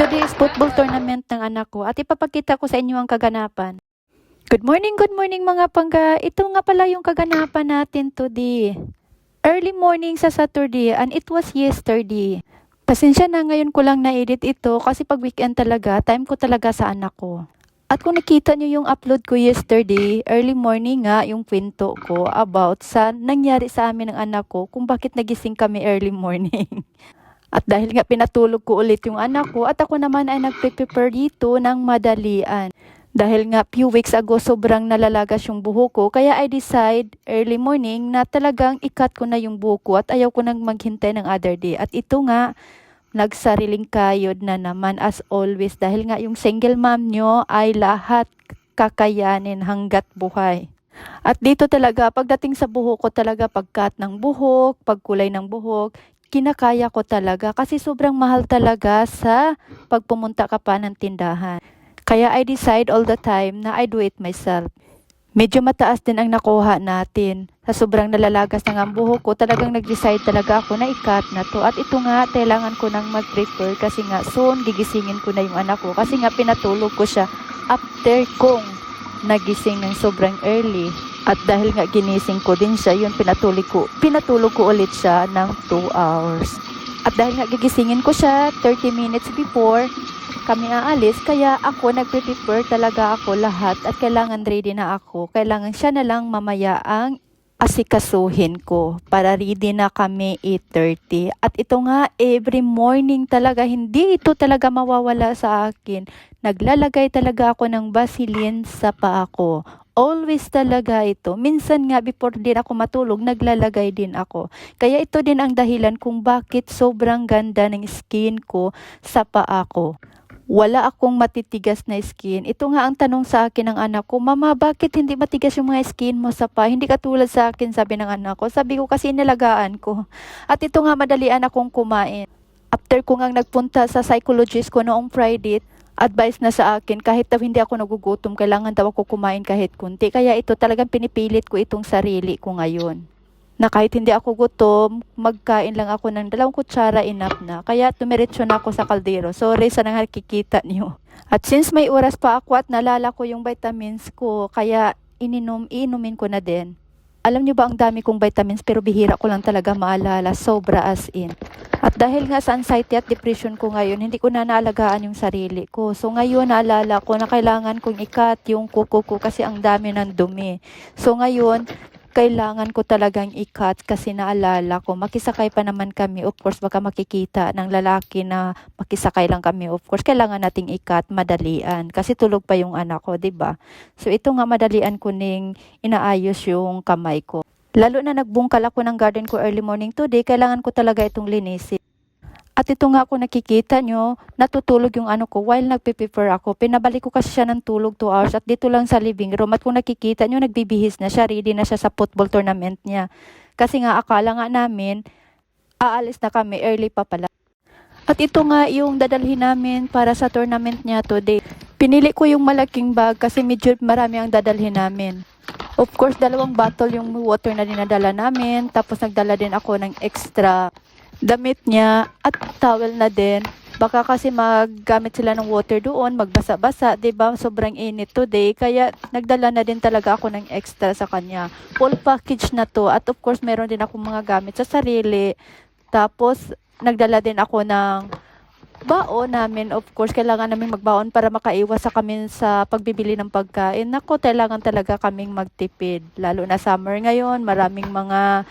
Today is football tournament ng anak ko at ipapakita ko sa inyo ang kaganapan. Good morning mga pangga. Ito nga pala yung kaganapan natin today. Early morning sa Saturday and it was yesterday. Pasensya na, ngayon ko lang na-edit ito kasi pag weekend talaga, time ko talaga sa anak ko. At kung nakita nyo yung upload ko yesterday, early morning nga yung kwento ko about sa nangyari sa amin ng anak ko kung bakit nagising kami early morning. At dahil nga pinatulog ko ulit yung anak ko at ako naman ay nagpe-prepare dito ng madalian. Dahil nga few weeks ago sobrang nalalagas yung buhok ko, kaya I decide early morning na talagang ikat ko na yung buhok ko at ayaw ko nang maghintay ng other day. At ito nga, nagsariling kayod na naman as always dahil nga yung single mom nyo ay lahat kakayanin hanggat buhay. At dito talaga, pagdating sa buhok ko talaga, pagkat ng buhok, pagkulay ng buhok, kinakaya ko talaga kasi sobrang mahal talaga sa pagpumunta ka pa ng tindahan. Kaya I decide all the time na I do it myself. Medyo mataas din ang nakuha natin. Sa sobrang nalalagas ng ang buhok ko, talagang nag-decide talaga ako na i-cut na to. At ito nga, kailangan ko nang mag-prepare kasi nga soon gigisingin ko na yung anak ko. Kasi nga pinatulog ko siya after kong nagising ng sobrang early. At dahil nga ginising ko din siya, yun pinatulog ko ulit siya ng 2 hours. At dahil nga gigisingin ko siya 30 minutes before kami aalis, kaya ako nagpe-prepare talaga ako lahat at kailangan ready na ako. Kailangan siya na lang mamaya ang asikasuhin ko para ready na kami 8:30. At ito nga, every morning talaga, hindi ito talaga mawawala sa akin. Naglalagay talaga ako ng Vaseline sa paa ko. Always talaga ito. Minsan nga before din ako matulog, naglalagay din ako. Kaya ito din ang dahilan kung bakit sobrang ganda ng skin ko sa paa ko. Wala akong matitigas na skin. Ito nga ang tanong sa akin ng anak ko, Mama, bakit hindi matigas yung mga skin mo sa paa? Hindi katulad sa akin, sabi ng anak ko. Sabi ko kasi inalagaan ko. At ito nga madalian akong kumain. After ko nga nagpunta sa psychologist ko noong Friday, advice na sa akin, kahit daw hindi ako nagugutom, kailangan daw ako kumain kahit kunti. Kaya ito talagang pinipilit ko itong sarili ko ngayon. Na kahit hindi ako gutom, magkain lang ako ng 2 kutsara, enough na. Kaya tumiretso na ako sa kaldero. Sorry sa nakikita niyo. At since may oras pa ako at nalala ko yung vitamins ko, kaya inumin ko na din. Alam niyo ba ang dami kong vitamins pero bihira ko lang talaga maalala, sobra as in. At dahil nga sa anxiety at depression ko ngayon, hindi ko na naalagaan yung sarili ko. So ngayon naalala ko na kailangan kong ikat yung kuko ko kasi ang dami ng dumi. So ngayon, kailangan ko talagang ikat kasi naalala ko, makisakay pa naman kami. Of course, baka makikita ng lalaki na makisakay lang kami. Of course, kailangan nating ikat, madalian. Kasi tulog pa yung anak ko, 'di ba? So ito nga, madalian ko ning inaayos yung kamay ko. Lalo na nagbungkal ako ng garden ko early morning today, kailangan ko talaga itong linisin. At ito nga, kung nakikita nyo, natutulog yung ano ko while nagpe-prepare ako. Pinabalik ko kasi siya ng tulog 2 hours at dito lang sa living room. At kung nakikita nyo, nagbibihis na siya, ready na siya sa football tournament niya. Kasi nga akala nga namin, aalis na kami, early pa pala. At ito nga yung dadalhin namin para sa tournament niya today. Pinili ko yung malaking bag kasi medyo marami ang dadalhin namin. Of course, 2 bottle yung water na dinadala namin. Tapos nagdala din ako ng extra damit niya at towel na din. Baka kasi maggamit sila ng water doon, magbasa-basa, 'di ba? Sobrang init today, kaya nagdala na din talaga ako ng extra sa kanya. Full package na to at of course meron din ako mga gamit sa sarili. Tapos nagdala din ako ng baon namin. Of course, kailangan namin magbaon para makaiwas sa kami sa pagbibili ng pagkain. Nako, kailangan talaga kaming magtipid. Lalo na summer ngayon, maraming mga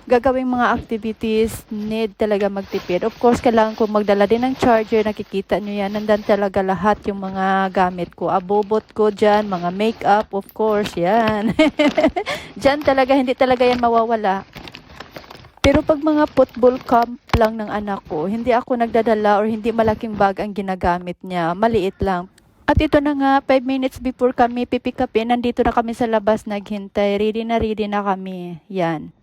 gagawing mga activities, need talaga magtipid. Of course, kailangan ko magdala din ng charger. Nakikita nyo yan. Nandan talaga lahat yung mga gamit ko. Abobot ko dyan, mga makeup, of course, yan. Dyan talaga, hindi talaga yan mawawala. Pero pag mga football camp lang ng anak ko, hindi ako nagdadala or hindi malaking bag ang ginagamit niya. Maliit lang. At ito na nga, 5 minutes before kami pipick upin, nandito na kami sa labas naghintay. Ready na kami. Yan.